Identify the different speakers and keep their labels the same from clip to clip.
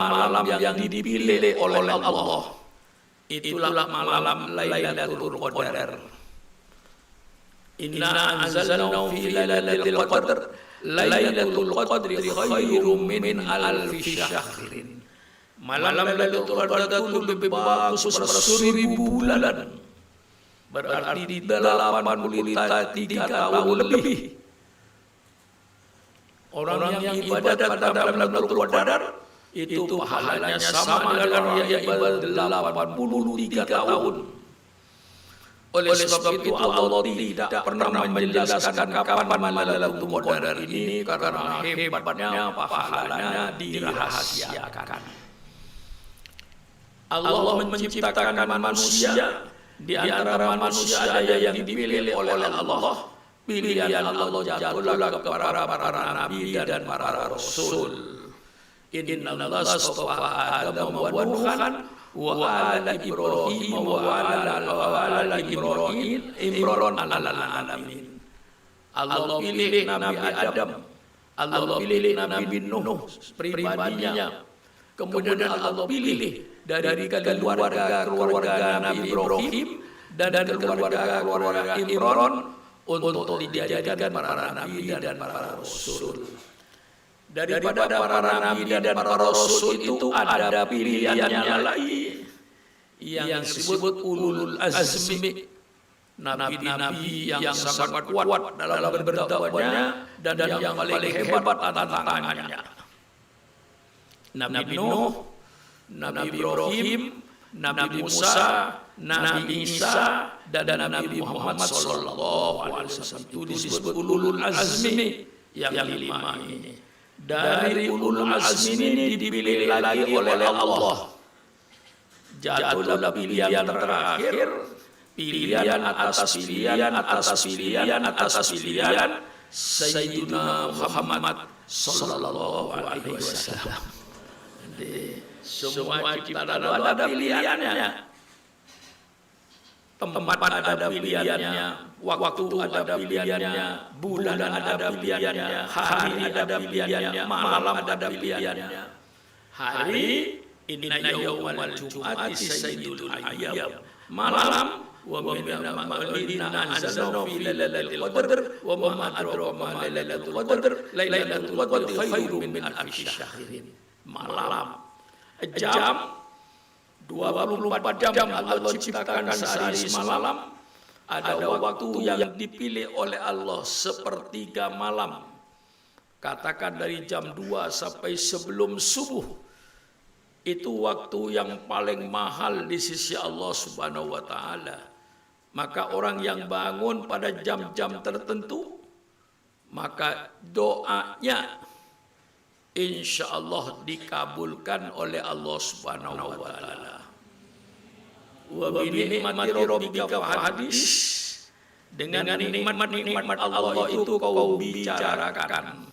Speaker 1: malam yang dipilih oleh Allah. Itulah malam Lailatul Qadar. Inna anzalnahu fi lailatul qadar. Lailatul qadri khairum min alfi syahrin. Malam Lailatul Qadar itu lebih bagus berseribu bulan. Berarti 83 tahun lebih. Orang yang ibadat pada Lailatul Qadar itu pahalanya sama dengan yang ibadat 83 tahun. Oleh sebab itu Allah tidak pernah menjelaskan kapan Lailatul Qadar ini karena hebatnya pahalanya dirahasiakan. Allah menciptakan manusia, di antara manusia ada yang dipilih oleh Allah. Pilihan Allah jatuhlah kepada para nabi dan para rasul. Inna Allah astafa Adam wa Nuhan wa ala Ibrahim wa ala Imran alal alamin. Allah pilih Nabi Adam, Allah pilih Nabi Nuh pribadinya. Kemudian Allah pilih dari keluarga Nabi Ibrahim dan keluarga Imran untuk dijadikan para nabi dan para rasul. Daripada para nabi dan para rasul itu ada pilihannya lagi yang disebut ulul azmi, nabi-nabi yang sangat kuat dalam berdakwahnya dan yang paling hebat tantangannya. Nabi Nuh, Nabi Ibrahim, Nabi Musa, Nabi Isa, dan Nabi Muhammad sallallahu alaihi wasallam. Itu disebut ulul azmi yang 5 ini. Dari ulul azmi ini dipilih lagi oleh Allah. Jatuhlah pilihan terakhir, pilihan atas pilihan atas pilihan atas pilihan Sayyidina Muhammad sallallahu alaihi wasallam. Semua ciptaan ada pilihannya. Tempat ada pilihannya, waktu ada pilihannya, bulan ada pilihannya, hari ada pilihannya, malam ada pilihannya. Hari inna yaumal jum'ati sayyidul ayyam. Malam wa inna anzalnahu fi lailatul qadar wa ma adraka ma lailatul qadar. Lailatul qadri khairum min alfi syahrin. Malam, jam 24 jam Allah ciptakan sehari semalam. Ada waktu yang dipilih oleh Allah sepertiga malam. Katakan dari jam 2 sampai sebelum subuh. Itu waktu yang paling mahal di sisi Allah Subhanahu wa taala. Maka orang yang bangun pada jam-jam tertentu, maka doanya insya Allah dikabulkan oleh Allah Subhanahu wa taala. Wa bi ni'mati rabbika fahadis. Dengan nikmat Allah itu kau bicarakan.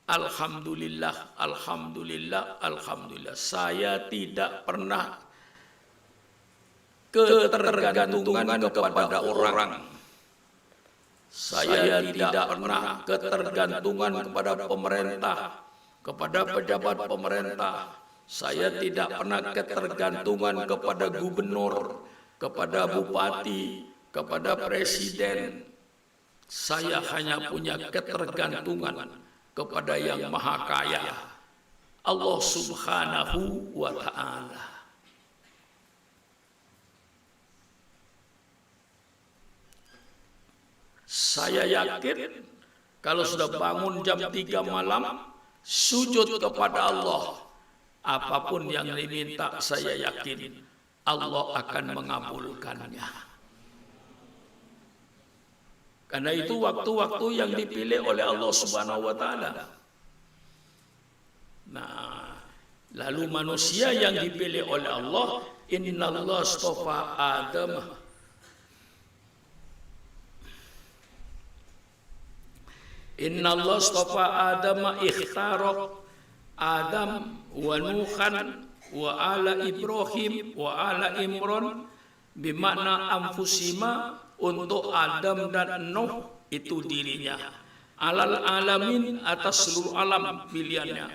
Speaker 1: Alhamdulillah, alhamdulillah, alhamdulillah. Saya tidak pernah ketergantungan kepada orang. Saya tidak pernah ketergantungan kepada pemerintah, kepada pejabat pemerintah. Saya tidak pernah ketergantungan kepada gubernur, kepada bupati, kepada presiden. Saya hanya punya ketergantungan kepada yang maha kaya, Allah Subhanahu wa ta'ala. Saya yakin kalau sudah bangun jam 3 malam, sujud kepada Allah, apapun yang diminta saya yakin Allah akan mengabulkannya. Karena itu waktu-waktu yang dipilih oleh Allah Subhanahu wa taala. Nah, lalu manusia yang dipilih oleh Allah, innallaha astafa Adam. Innallaha astafa Adam ikhtara Adam wa Nuhan wa ala Ibrahim wa ala Imran, bimakna anfusima, untuk Adam dan Nuh itu dirinya, alal alamin atas seluruh alam pilihannya.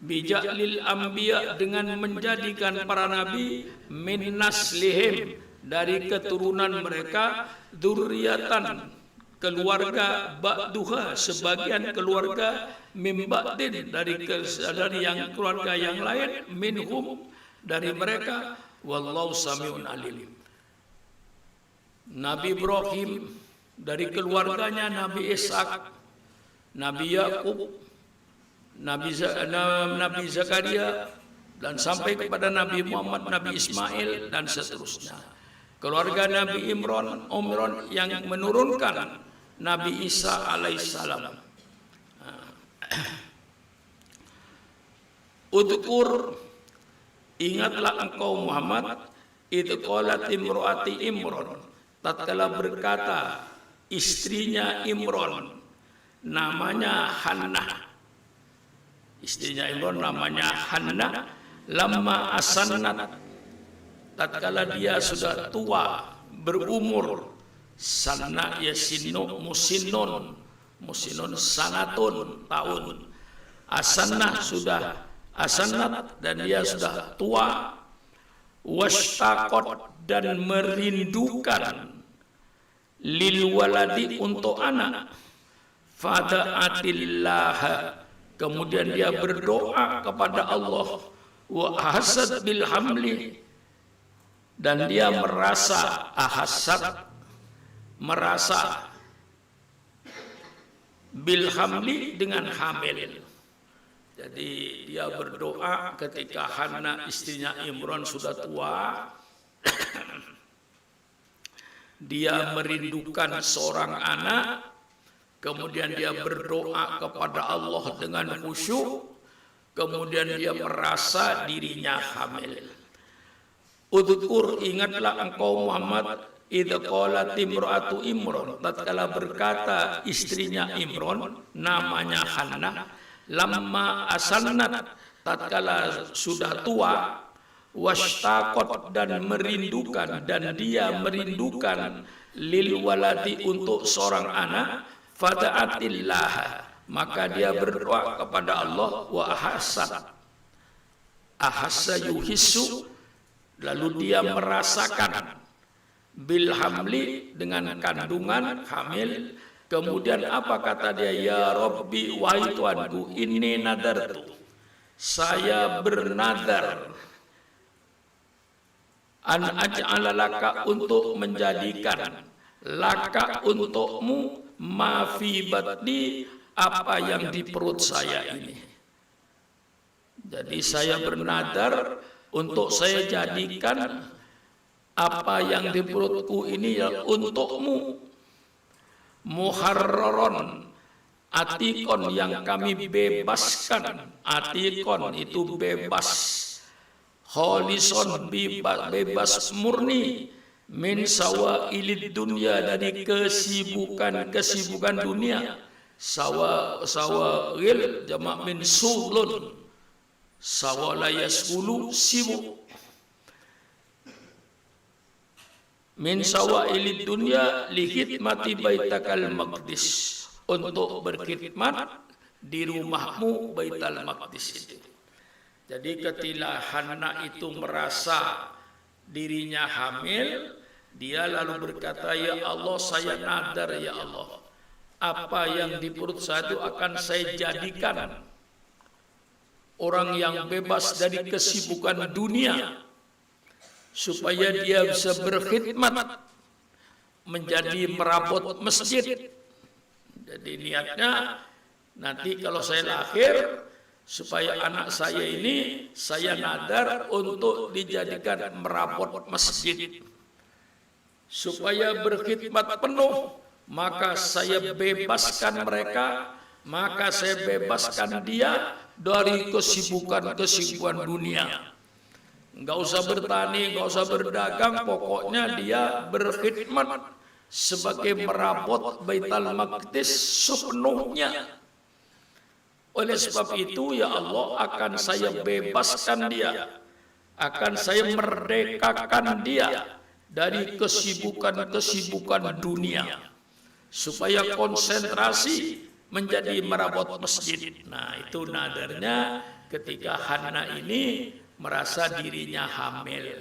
Speaker 1: bijalil anbiya, dengan menjadikan para nabi, min naslihim, dari keturunan mereka, dzurriatan, keluarga, ba'duha, sebagian keluarga, min ba'din, dari yang keluarga yang lain, minhum, dari mereka, wallahu samiun alim. Nabi Ibrahim dari keluarganya Nabi Ishak, Nabi Yakub, Nabi Zakaria, dan sampai kepada Nabi Muhammad, Nabi Ismail, dan seterusnya. Keluarga Nabi Imran yang menurunkan Nabi Isa alaihissalam. Udkur, ingatlah engkau Muhammad, idh qalat imro'ati Imran, tatkala berkata istrinya Imran, namanya Hannah. Istrinya Imran namanya Hannah, lamma asannat, tatkala dia sudah tua, berumur, sanna yasinnu musinnun sanatun, tahun. Asannat, dan dia sudah tua, washtaqat, dan merindukan, lil waladi, untuk anak, fada'atillah, kemudian dia berdoa kepada Allah, wa ahasad bil hamli, dan dia merasa bil hamli, dengan hamil. Jadi dia berdoa ketika Hannah istrinya Imran sudah tua, dia merindukan seorang anak, kemudian dia berdoa kepada Allah dengan khusyuk, kemudian dia merasa dirinya hamil. Udhkur, ingatlah engkau Muhammad, idh qalat imra'atu Imran, tatkala berkata istrinya Imran, namanya Hannah, lamma asannat, tatkala sudah tua, washtaqat, dan merindukan, dan dia merindukan, lil waladi, untuk seorang anak, fada'atillah, maka dia berdoa kepada Allah, wa ahassa yuhissu, lalu dia merasakan, bil hamli, dengan kandungan, hamil. Kemudian apa kata dia? Ya Rabbi, wahai Tuhanku, inni nadartu, saya bernadar, an aj'ala laka, untuk menjadikan, laka, untukmu, ma fi batni, apa yang di perut saya ini. Jadi saya bernadar untuk saya jadikan apa yang di perutku ini ya untukmu, muharraron, atikon, yang kami bebaskan. Atikon itu bebas, kholison, bebas murni, min sawailid dunya, dari kesibukan dunia. Sawail jamak min sulun, sawala yasulu, sibuk. Min sawailid dunya lihidmati baitakal maqdis, untuk berkhidmat di rumahmu Baitul Maqdis itu. Jadi ketika Hannah itu merasa dirinya hamil, dia lalu berkata, ya Allah, saya nadar, ya Allah, apa yang di perut saya itu akan saya jadikan orang yang bebas dari kesibukan dunia, supaya dia bisa berkhidmat, menjadi merabot masjid. Jadi niatnya nanti kalau saya lahir, supaya anak saya ini saya nadar untuk dijadikan merabot masjid, supaya berkhidmat penuh, maka saya bebaskan mereka, maka saya bebaskan dia dari kesibukan dunia. Enggak usah bertani, enggak usah berdagang, pokoknya dia berkhidmat sebagai merabot Baitul Maqdis sepenuhnya. Oleh sebab itu ya Allah, akan saya bebaskan dia, akan saya merdekakan dia dari kesibukan dunia, supaya konsentrasi menjadi merabot masjid. Nah, itu nadarnya ketika Hana ini merasa dirinya hamil.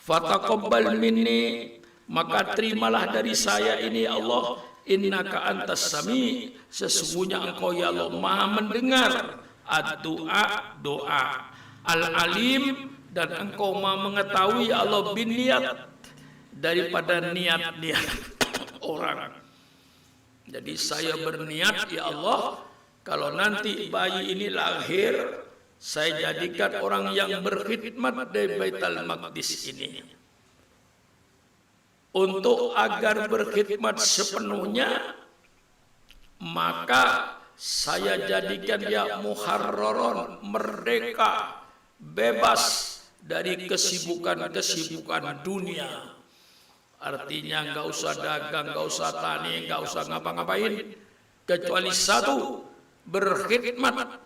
Speaker 1: Fataqabbal minni, maka terimalah dari saya ini ya Allah, innaka antas sami, sesungguhnya engkau ya Allah maha mendengar ad-du'a, doa, al-alim, dan engkau maha mengetahui ya Allah bin niat, daripada niat-niat orang. Jadi saya berniat ya Allah, kalau nanti bayi ini lahir, saya jadikan orang yang berkhidmat dari Baitul Maqdis ini. Untuk agar berkhidmat sepenuhnya, maka saya jadikan dia muharraron, merdeka, bebas dari kesibukan-kesibukan dunia. Artinya nggak usah dagang, nggak usah tani, nggak usah ngapa-ngapain, kecuali satu, berkhidmat,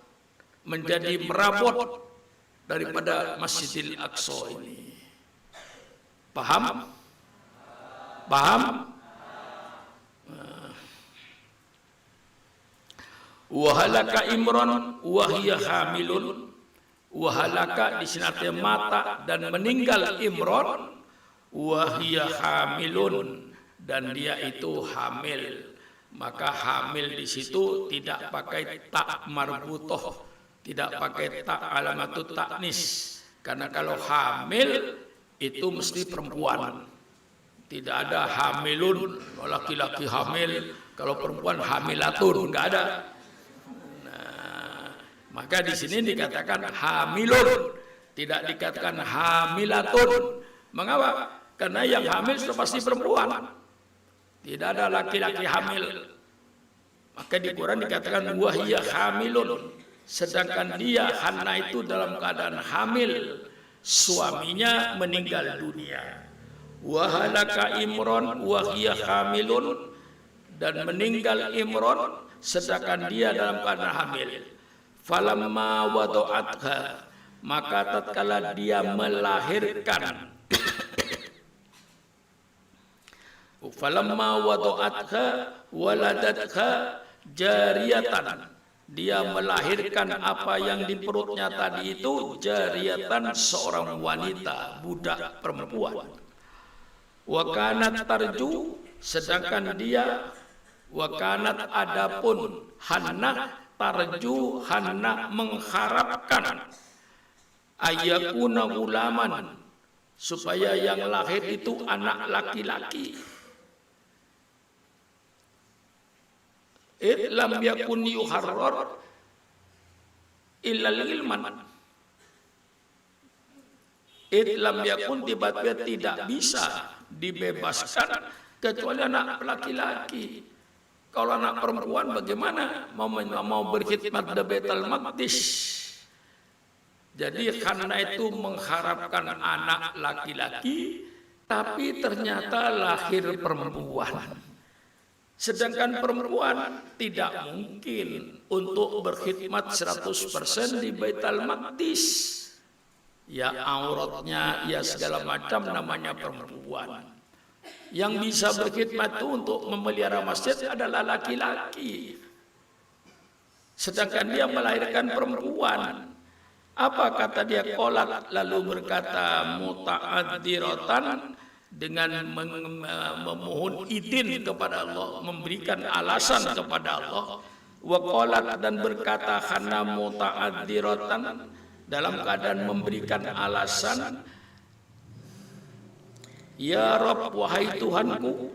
Speaker 1: menjadi merabot daripada Masjidil Aqsa ini. Paham? Paham? Wahalaka Imran wahia hamilun. Wahalaka di sini artinya mata, dan meninggal Imran wahia hamilun, dan dia itu hamil. Maka hamil di situ tidak pakai tak marbutoh, tidak pakai tak alamatut taknis, karena kalau hamil itu mesti perempuan. Tidak ada hamilun, laki-laki hamil, kalau perempuan hamilatun, enggak ada. Nah, maka di sini dikatakan hamilun, tidak dikatakan hamilatun. Mengapa? Karena yang hamil sudah pasti perempuan. Tidak ada laki-laki hamil. Maka di Quran dikatakan wahiyah hamilun, sedangkan dia Hana itu dalam keadaan hamil, suaminya meninggal dunia. Wahalaka Imran wahiyah hamilun, dan meninggal Imran sedangkan dia dalam keadaan hamil. Falamma wada'atha, maka tatkala dia melahirkan, falamma wada'atha waladatha jariyatan, dia melahirkan apa yang di perutnya tadi itu jariyatan, seorang wanita, budak perempuan. Wakanat tarju, sedangkan dia wakanat adapun Hana tarju, Hana mengharapkan ayakuna gulaman, supaya yang lahir itu anak laki-laki. Lam yakun yuharrar illal ilman. Lam yakun, tiba-tiba tidak bisa dibebaskan kecuali anak laki-laki. Kalau anak perempuan bagaimana mau berkhidmat di Baitul Maqdis? Jadi karena itu mengharapkan anak laki-laki, tapi ternyata lahir perempuan. Sedangkan perempuan tidak mungkin untuk berkhidmat 100% di Baitul Maqdis. Ya auratnya, ya segala macam, namanya perempuan. Yang bisa berkhidmat itu untuk memelihara masjid adalah laki-laki. Sedangkan dia melahirkan perempuan. Apa kata dia? Qolat, lalu berkata muta'adziratan, dengan memohon izin kepada Allah, memberikan alasan kepada Allah. Wa qalat, dan berkata Hana muta'adziratan, dalam keadaan memberikan alasan, ya Rabb, wahai Tuhanku,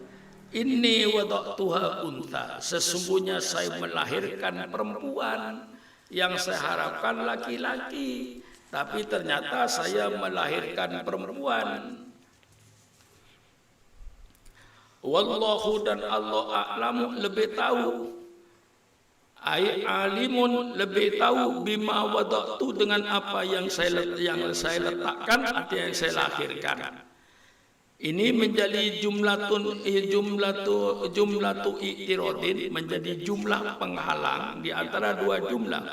Speaker 1: inni wada'tuha untha, sesungguhnya saya melahirkan perempuan, yang saya harapkan laki-laki, tapi ternyata saya melahirkan perempuan. Wallahu, dan Allah a'lamu, lebih tahu, alimun, lebih tahu, bima wada'tu, dengan apa yang saya letakkan, artinya yang saya lahirkan. Ini menjadi jumlatu i'tiradin, menjadi jumlah penghalang di antara dua jumlah.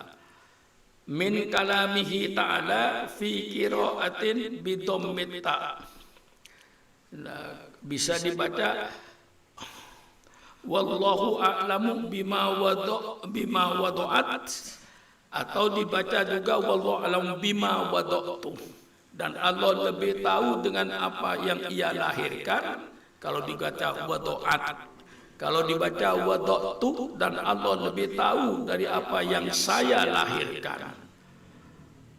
Speaker 1: Min kalamihi ta'ala fi qira'atin bi dhammit ta. Bisa dibaca wallahu a'lamu bima wada'at, atau dibaca juga wallahu a'lamu bima wada'tu, dan Allah lebih tahu dengan apa yang ia lahirkan. Kalau dibaca wada'at, kalau dibaca wada'tu, dan Allah lebih tahu dari apa yang saya lahirkan.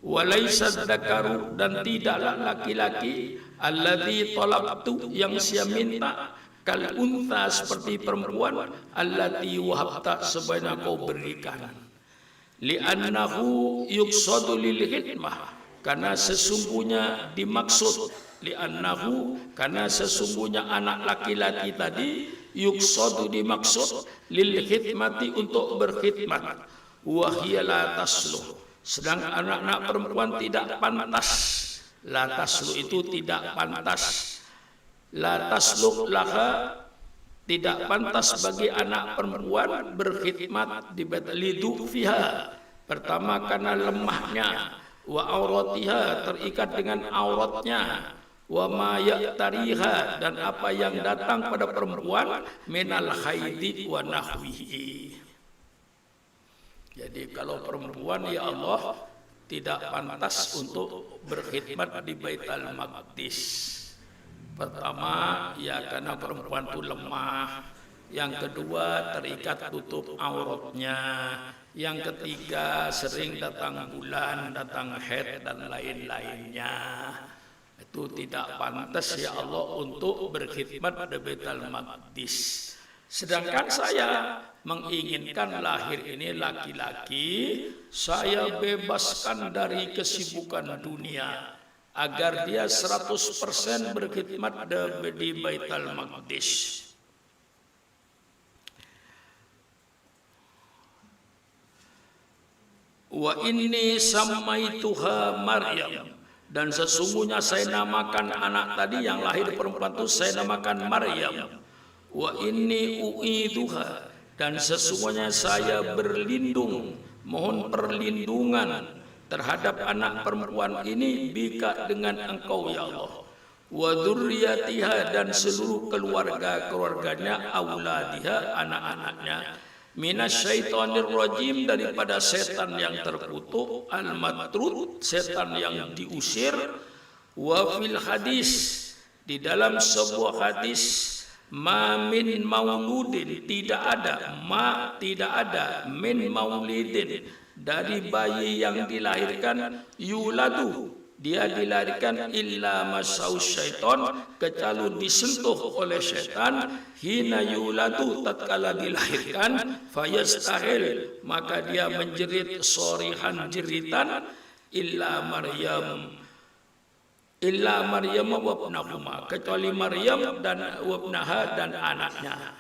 Speaker 1: Walaysa dzakaru, dan tidaklah laki-laki alladzi talabtu, yang saya minta, kal untha, seperti perempuan, allati wahabta, sebenarnya kau berikan. Li'annahu yuqsadu lil hikmah, karena sesungguhnya dimaksud, li'annahu, karena sesungguhnya anak laki-laki tadi, yuqsadu dimaksud, lil hikmati, untuk berkhidmat, wa hiya la tasluh, sedang anak-anak perempuan tidak pantas. La tasluh itu tidak pantas. La tasluh laha, tidak pantas bagi anak perempuan berkhidmat di bait lidu fiha. Pertama karena lemahnya, wa auratiha, terikat dengan auratnya, wa ma ya'tariha, dan apa yang datang pada perempuan, minal haidi wa nahwihi. Jadi kalau perempuan, ya Allah, tidak pantas untuk berkhidmat di Baitul Maqdis. Pertama, ya karena perempuan itu lemah. Yang kedua, terikat tutup auratnya. Yang ketiga, sering datang bulan, datang haid, dan lain-lainnya. Itu tidak pantas, ya Allah, untuk berkhidmat di Baitul Maqdis. Sedangkan saya menginginkan lahir ini laki-laki, saya bebaskan dari kesibukan dunia, agar dia 100% berkhidmat di Baitul Maqdis. Wa inni samaituha Maryam, dan sesungguhnya saya namakan anak tadi yang lahir perempuan itu, saya namakan Maryam. Wa inni u'iduha, dan sesungguhnya saya berlindung, mohon perlindungan terhadap anak perempuan ini, bika, dengan engkau ya Allah, wa dzurriyyatiha, dan seluruh keluarganya, auladiha, anak-anaknya, minasyaitonir rajim, daripada setan yang terkutuk, al-matrud, setan yang diusir. Wa fil hadis, di dalam sebuah hadis, ma min mauludin, tidak ada min maulidin, dari bayi yang dilahirkan, yuladu, dia dilahirkan, illa masau syaiton, kecuali disentuh oleh syaitan, hina yuladu, tatkala dilahirkan, fayastahil, maka dia menjerit sorihan, jeritan, illa Maryam wa ibnahuma, kecuali Maryam dan wabnaha, dan anaknya.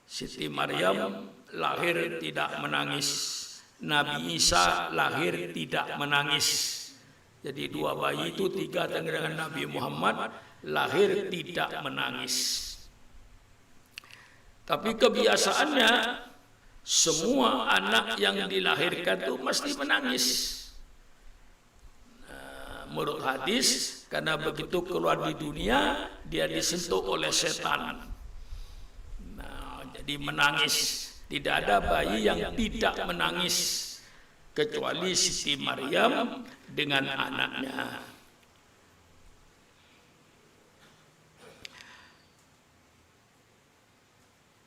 Speaker 1: Siti Maryam lahir tidak menangis, Nabi Isa lahir tidak menangis. Jadi dua bayi itu, tiga dengan Nabi Muhammad, lahir tidak menangis. Tapi kebiasaannya semua anak yang dilahirkan itu mesti menangis. Menurut hadis, karena begitu keluar di dunia, dia disentuh oleh setan. Nah, jadi menangis. Tidak ada bayi yang tidak menangis, kecuali Siti Maryam dengan anaknya.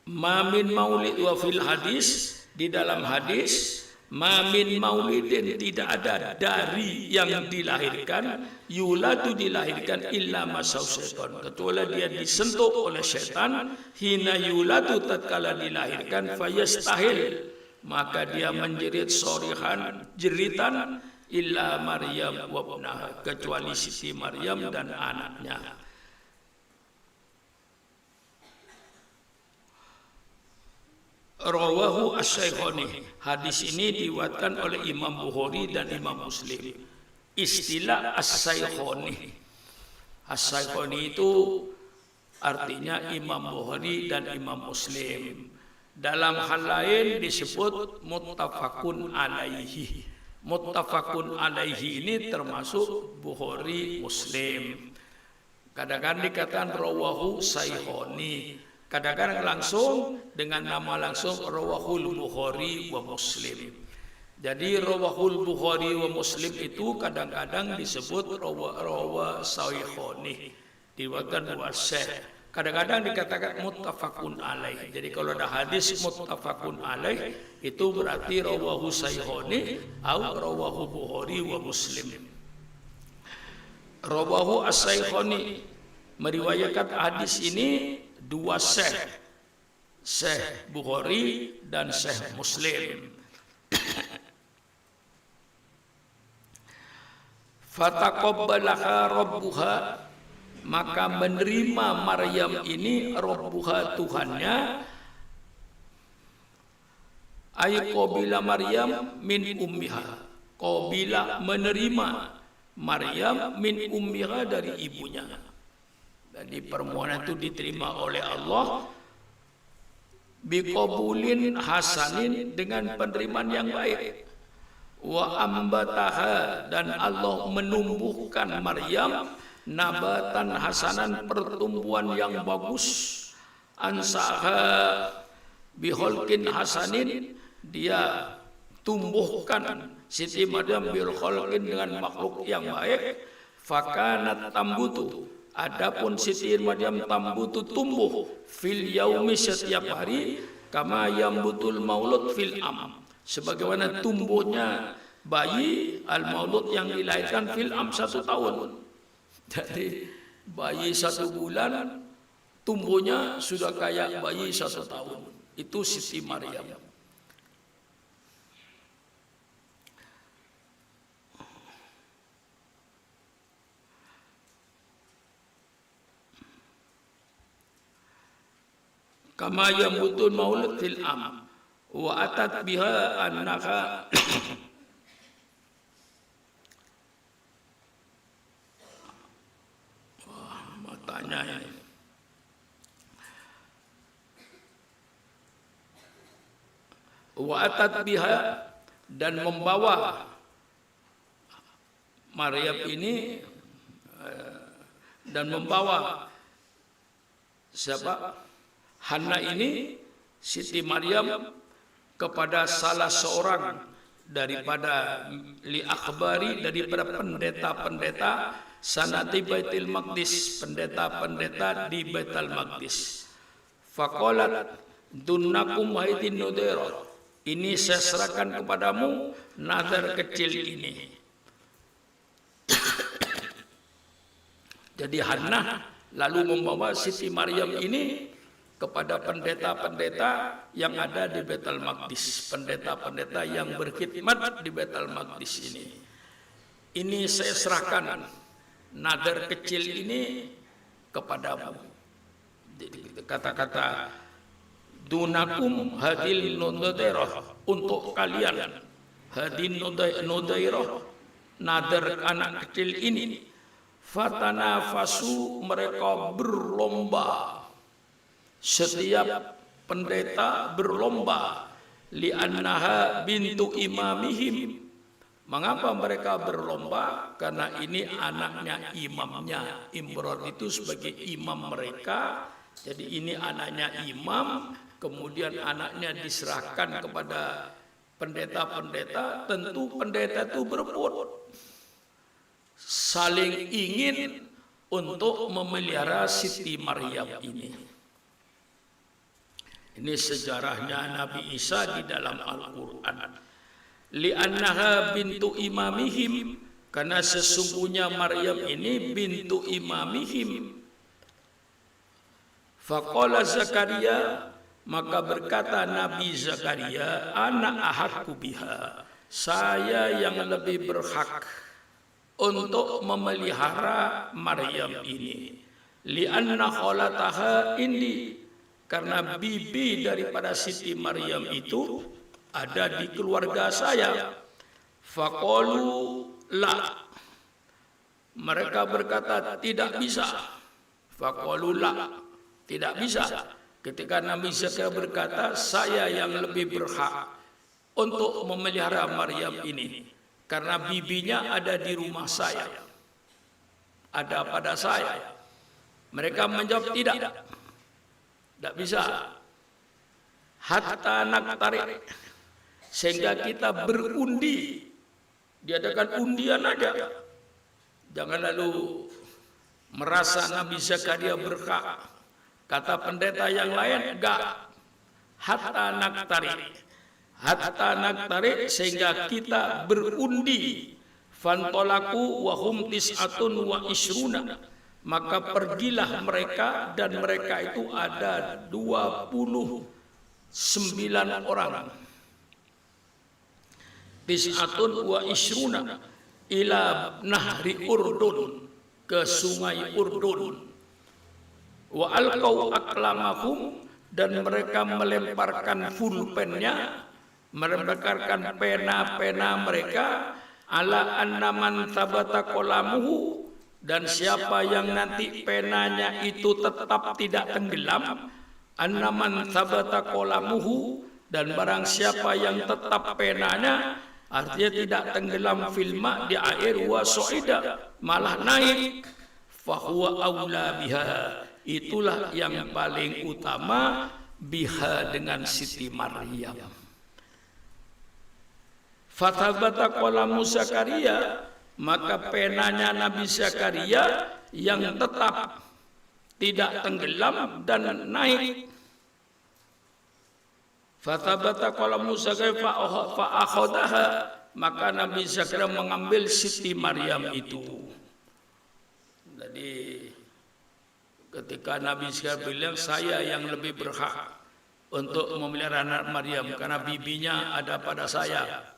Speaker 1: Mamin maulid, wa fil hadis, di dalam hadis, mamin maulidin, tidak ada dari yang dilahirkan, yuladu, dilahirkan, illa masau syaitan, kecuali dia disentuh oleh setan, hina yuladu, tatkala dilahirkan, fayastahil, maka dia menjerit sorihan, jeritan, illa Maryam wa ibnaha, kecuali Siti Maryam dan anaknya. Rawahu Asy-Syaikhaini, hadis ini diriwayatkan oleh Imam Bukhari dan Imam Muslim. Istilah Asy-Syaikhaini, Asy-Syaikhaini itu artinya Imam Bukhari dan Imam Muslim. Dalam hal lain disebut muttafaqun alaihi. Muttafaqun alaihi ini termasuk Bukhari, Muslim. Kadang-kadang dikatakan rawahu Syaikhaini, kadang-kadang langsung dengan nama langsung rawahul Bukhari wa Muslim. Jadi rawahul Bukhari wa Muslim itu kadang-kadang disebut rawa sahihani, diriwayatkan dua syekh. Kadang-kadang dikatakan muttafaqun alaih. Jadi kalau ada hadis muttafaqun alaih itu berarti rawahu sahihani atau rawahu Bukhari wa Muslim. Rawahu as-sahihani, meriwayatkan hadis ini dua syekh, Syekh Bukhari dan Syekh Muslim. Fataqabbalaha rabbuha, maka menerima Maryam ini rabbuha Tuhannya, ay qabila Maryam min ummiha, qabila menerima Maryam min ummiha dari ibunya. Jadi permohonan itu diterima oleh Allah biqabulin hasanin, dengan penerimaan yang baik. Wa ambataha, dan Allah menumbuhkan Maryam nabatan hasanan, pertumbuhan yang bagus. Ansaha biholkin hasanin, dia tumbuhkan Siti Maryam biholkin dengan makhluk yang baik. Fakanat tambutu, adapun Siti Maryam tambutu tumbuh fil yaumi, setiap hari, kama yambutul maulud fil am, sebagaimana tumbuhnya bayi al-maulud yang dilahirkan fil am 1 tahun. Jadi bayi 1 bulan tumbuhnya sudah kayak bayi 1 tahun. Itu Siti Maryam. Kama yambutul maulud fil am wa atat biha annaka matanya ini. Wa atat biha, dan membawa Maryam ini, dan membawa siapa? Hanna ini, Siti Maryam, kepada salah seorang daripada li akhbari, daripada pendeta-pendeta sanati Baitul Maqdis, pendeta-pendeta di Baitul Maqdis. Faqalat dunnakum haidin nudairah, ini saya serahkan kepadamu nazar kecil ini. Jadi Hannah lalu membawa Siti Maryam ini kepada pendeta-pendeta yang ada di Baitul Maqdis, pendeta-pendeta yang berkhidmat di Baitul Maqdis ini. Ini saya serahkan nadar kecil ini kepadamu. Kata-kata dunakum hadil nudairah, untuk kalian hadin nudairah, nadar anak kecil ini. Fatanafasu, mereka berlomba, setiap pendeta berlomba. Li'annaha bintu imamihim, mengapa mereka berlomba? Karena ini anaknya imamnya. Imran itu sebagai imam mereka, jadi ini anaknya imam. Kemudian anaknya diserahkan kepada pendeta-pendeta. Tentu pendeta itu berebut, saling ingin untuk memelihara Siti Maryam ini. Ini sejarahnya Nabi Isa di dalam Al-Quran. Li'annaha bintu imamihim, karena sesungguhnya Maryam ini bintu imamihim. Faqala Zakaria, maka berkata Nabi Zakaria, ana ahakku biha, saya yang lebih berhak untuk memelihara Maryam ini. Li'anna kholataha ini, karena bibi daripada Siti Maryam itu ada di keluarga saya. Faqalu la, mereka berkata tidak bisa. Faqalu la, tidak bisa. Ketika Nabi Zakaria berkata, saya yang lebih berhak untuk memelihara Maryam ini, karena bibinya ada di rumah saya, ada pada saya. Mereka menjawab tidak. Tidak bisa. Hatta naktarik, sehingga kita berundi. Diadakan undian aja. Jangan lalu merasa Nabi Zakaria berhak. Kata pendeta yang lain, enggak. Hatta naktarik, sehingga kita berundi. Fantolaku wahum tis'atun wa isruna. Maka pergilah mereka, dan mereka itu ada 29 orang. Tis'atun wa isruna ila nahri Urdun, ke sungai Urdun. Wa alqau aqlamahum, dan mereka melemparkan pulpennya, melemparkan pena-pena mereka, ala annaman tabata qalamuhu, dan siapa yang nanti penanya itu tetap tidak tenggelam, annaman tabata qalamuhu, dan barang siapa yang tetap penanya, artinya tidak tenggelam filma di air, wa soida, malah naik, fahuwa aula biha, itulah yang paling utama, biha, dengan Siti Maryam. Fatabata qalamu Zakaria, maka penanya Nabi Zakaria yang tetap tidak tenggelam dan naik. Fatabata qalamu Zakaria fa'akhodaha, maka Nabi Zakaria mengambil Siti Maryam itu. Jadi ketika Nabi Zakaria bilang, saya yang lebih berhak untuk memelihara anak Maryam karena bibinya ada pada saya.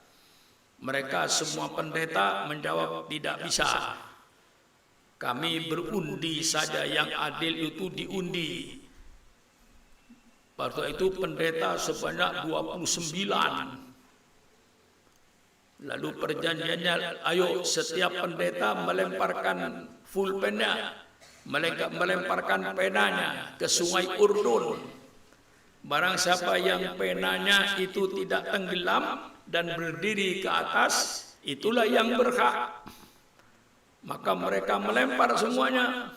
Speaker 1: Mereka semua pendeta menjawab, tidak bisa. Kami berundi saja, yang adil itu diundi. Waktu itu pendeta sebanyak 29. Lalu perjanjiannya, ayo setiap pendeta melemparkan pulpennya, melemparkan penanya ke sungai Urdun. Barang siapa yang penanya itu tidak tenggelam dan berdiri ke atas, itulah yang berhak. Maka mereka melempar semuanya.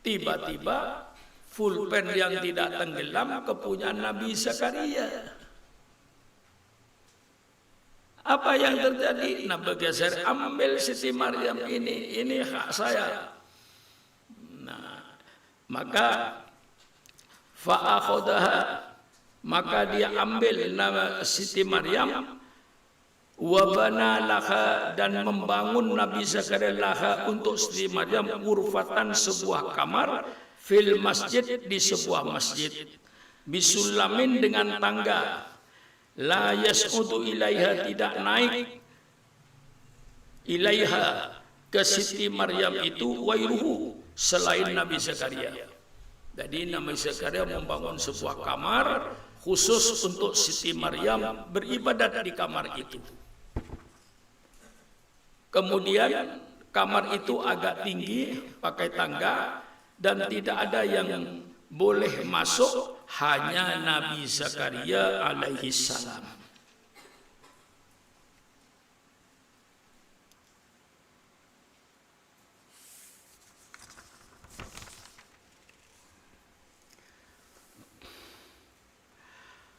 Speaker 1: Tiba-tiba pulpen yang tidak tenggelam kepunyaan Nabi Zakaria. Apa yang terjadi? Nabi geser, ambil Siti Maryam ini hak saya. Nah, maka fa'akhodaha, maka dia ambil nama Siti Maryam, wabana laha, dan membangun Nabi Zakaria laha untuk Siti Maryam urfatan, sebuah kamar, fil masjid, di sebuah masjid, bisulamin, dengan tangga, la yas'udu ilaiha, tidak naik, ilaiha, ke Siti Maryam itu, wairuhu, selain Nabi Zakaria. Jadi Nabi Zakaria membangun sebuah kamar khusus untuk Siti Maryam beribadat di kamar itu. Kemudian kamar itu agak tinggi, pakai tangga, dan tidak ada yang boleh masuk, hanya Nabi Zakaria alaihi salam.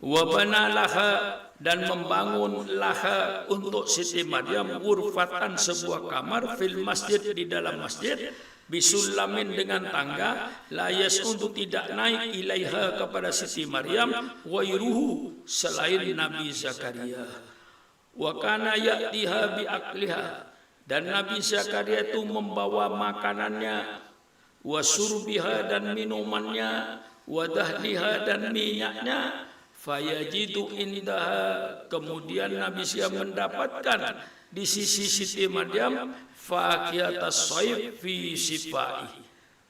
Speaker 1: Wabana laha, dan membangun laha untuk Siti Maryam urfatan, sebuah kamar, fil masjid, di dalam masjid, bisulamin, dengan tangga, layas, untuk tidak naik, ilaiha, kepada Siti Maryam, wairuhu, selain Nabi Zakaria. Wa kana ya'tiha bi akliha, dan Nabi Zakaria itu membawa makanannya, wa surbiha, dan minumannya, wa dahliha, dan minyaknya, fayajidu indaha, kemudian Nabi Zakaria mendapatkan di sisi Siti Maryam fakiatas soif fi sifai,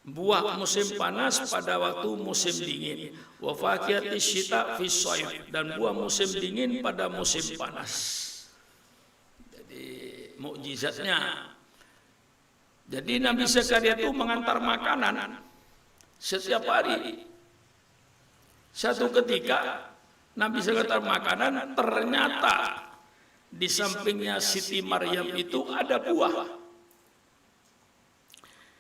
Speaker 1: buah musim panas pada waktu musim dingin, wa fakiatis syita fi soif, dan buah musim dingin pada musim panas. Jadi mukjizatnya, jadi Nabi Zakaria itu mengantar makanan setiap hari. Satu ketika Nabi Zakaria makanan, ternyata di sampingnya Siti Maryam itu ada buah,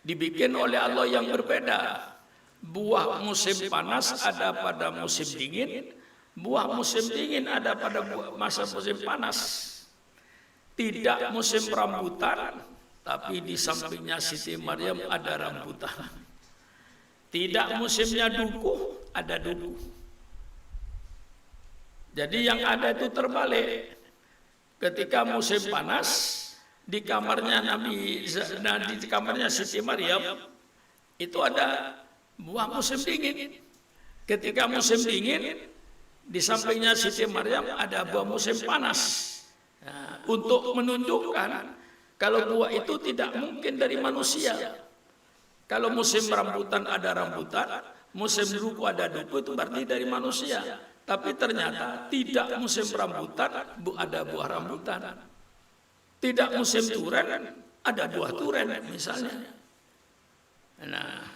Speaker 1: dibikin oleh Allah yang berbeda. buah musim panas ada pada musim dingin, buah musim dingin ada pada masa musim panas. Tidak musim rambutan, tapi di sampingnya Siti Maryam ada rambutan. Tidak musimnya duku, ada duku. Jadi yang ada itu terbalik. Ketika musim panas, di kamarnya di kamarnya Siti Maryam itu ada buah musim dingin. Ketika musim dingin, di sampingnya Siti Maryam ada buah musim panas. Nah, untuk menunjukkan kalau buah itu tidak mungkin dari manusia. Kalau musim rambutan ada rambutan, musim duku ada duku, itu berarti dari manusia. Tapi ternyata tidak musim rambutan ada buah rambutan. Tidak musim duren ada buah duren misalnya. Nah,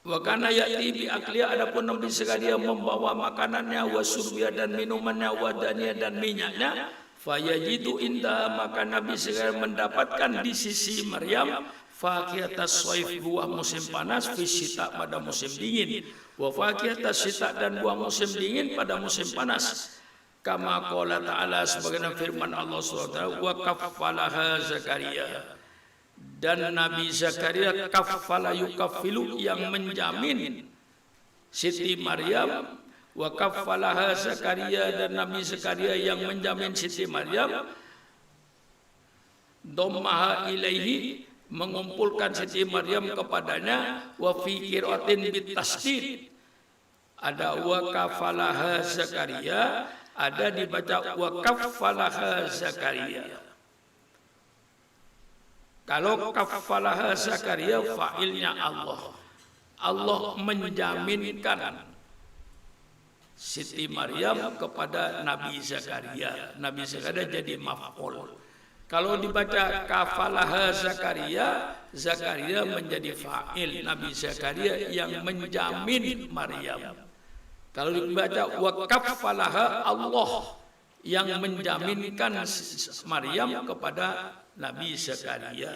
Speaker 1: wa kana ya'ti bi akliya, adapun Nabi sekalian membawa makanannya, wa surbiya dan minumannya, wa daniya dan minyaknya, fayajidu inda, maka Nabi sekalian mendapatkan di sisi Maryam faqiyatas shaif, buah musim panas, fi syita pada musim dingin, wa faqiyatas syita dan buah musim dingin pada musim panas. Kama qala ta'ala, sebagaimana firman Allah SWT, wa kaffalaha Zakaria, dan Nabi Zakaria kaffala yukaffilu, yang menjamin Siti Maryam, wa kaffalaha Zakaria, dan Nabi Zakaria yang menjamin Siti Maryam, dhammaha ilaihi, mengumpulkan Siti Maryam kepadanya, wa fi qiraatin bitasdid, ada wa kaffalaha Zakaria, ada dibaca wa kaffalaha Zakaria. Kalau kaffalaha Zakaria, fa'ilnya Allah. Allah menjaminkan Siti Maryam kepada Nabi Zakaria. Nabi Zakaria jadi maf'ul. Kalau dibaca kaffalaha Zakaria, Zakaria menjadi fa'il. Nabi Zakaria yang menjamin Maryam. Kalau dibaca wa kaffalaha, Allah yang menjaminkan Maryam kepada Nabi Zakaria.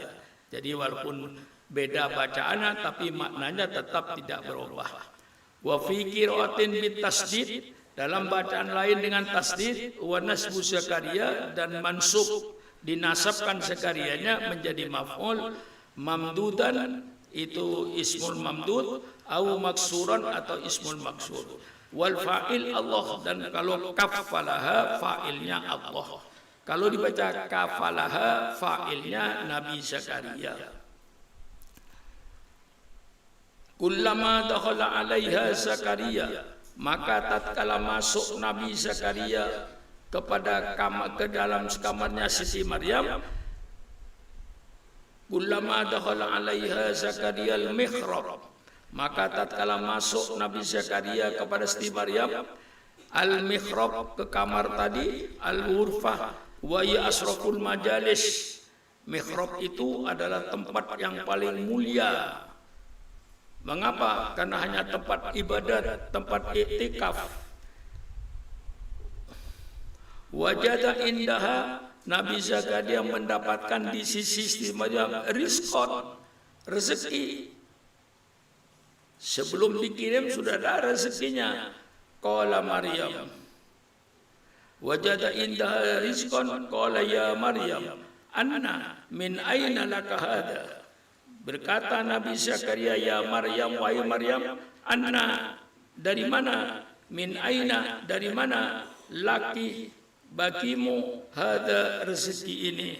Speaker 1: Jadi walaupun beda bacaannya, tapi maknanya tetap tidak berubah. Wa fi qiraatin bitasdid, dalam bacaan lain dengan tasdid, wa nasbu Zakaria, dan mansub dinasabkan Zakarianya menjadi maf'ul, mamdudan itu ismul mamdud, au maksuran atau ismul maksur. Wal fa'il Allah, dan kalau kaffalaha fa'ilnya Allah. Kalau dibaca kaffalaha, fa'ilnya Nabi Zakaria. Kullama dakhala 'alaiha Zakaria, maka tatkala masuk Nabi Zakaria ke dalam kamarnya Siti Maryam, kullama dakhala 'alaiha Zakaria al-mihrab, maka tatkala masuk Nabi Zakaria kepada Siti Maryam, al-mihrab, ke kamar tadi, al-ghurfah wa ya asraful majalis. Mihrab itu adalah tempat yang paling mulia. Mengapa? Karena hanya tempat ibadat, tempat iktikaf. Wajada indaha, Nabi Zakaria mendapatkan di sisi Siti Maryam rizqan, rezeki. Sebelum dikirim sudah ada rezekinya. Qala Maryam, wajada indaha rizqan, qala ya Maryam, anna min aina laka hada. Berkata Nabi Zakaria, ya Maryam, wahai Maryam, anna, dari mana, min aina, dari mana, laki, bagimu, hada, rezeki ini.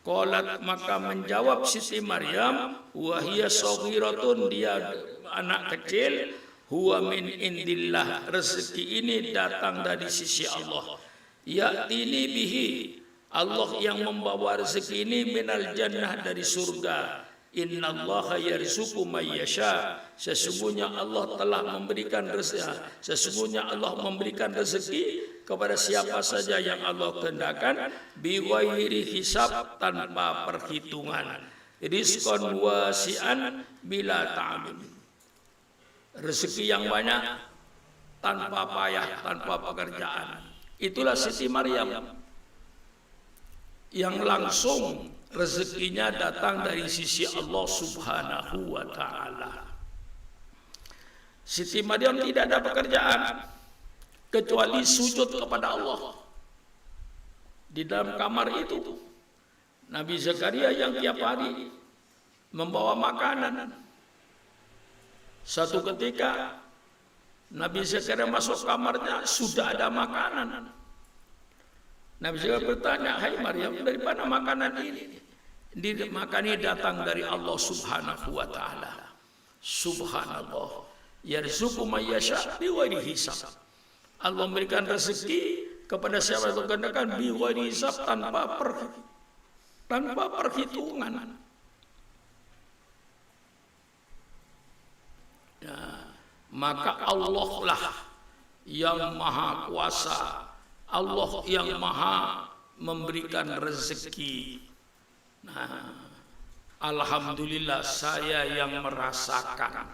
Speaker 1: Qalat, maka menjawab Siti Maryam, wahia saghiratun, dia anak kecil, huwa min indillah, rezeki ini datang dari sisi Allah. Ya'tini bihi, Allah yang membawa rezeki ini, minal jannah, dari surga. Innallaha yarzuqu may yasha, sesungguhnya Allah telah memberikan rezeki, sesungguhnya Allah memberikan rezeki kepada siapa saja yang Allah kehendakkan, biwairi hisab, tanpa perhitungan, rizqan wasi'an bila ta'amim, rezeki yang banyak tanpa payah, tanpa pekerjaan. Itulah Siti Maryam yang langsung rezekinya datang dari sisi Allah Subhanahu wa taala. Siti Maryam tidak ada pekerjaan kecuali sujud kepada Allah. Di dalam kamar itu Nabi Zakaria yang tiap hari membawa makanan. Satu ketika Nabi Zakaria masuk kamarnya, sudah ada makanan. Nabi Zakaria bertanya, "Hai Maryam, dari mana makanan ini?" Makanan ini datang dari Allah Subhanahu wa taala. Subhanallah, yarzuqu may yasha bighairi hisab. Allah memberikan rezeki kepada siapa yang kehendak bighairi hisab, tanpa perhitungan. Ya, maka Allah lah yang maha kuasa, Allah yang maha memberikan rezeki. Nah, alhamdulillah saya yang merasakan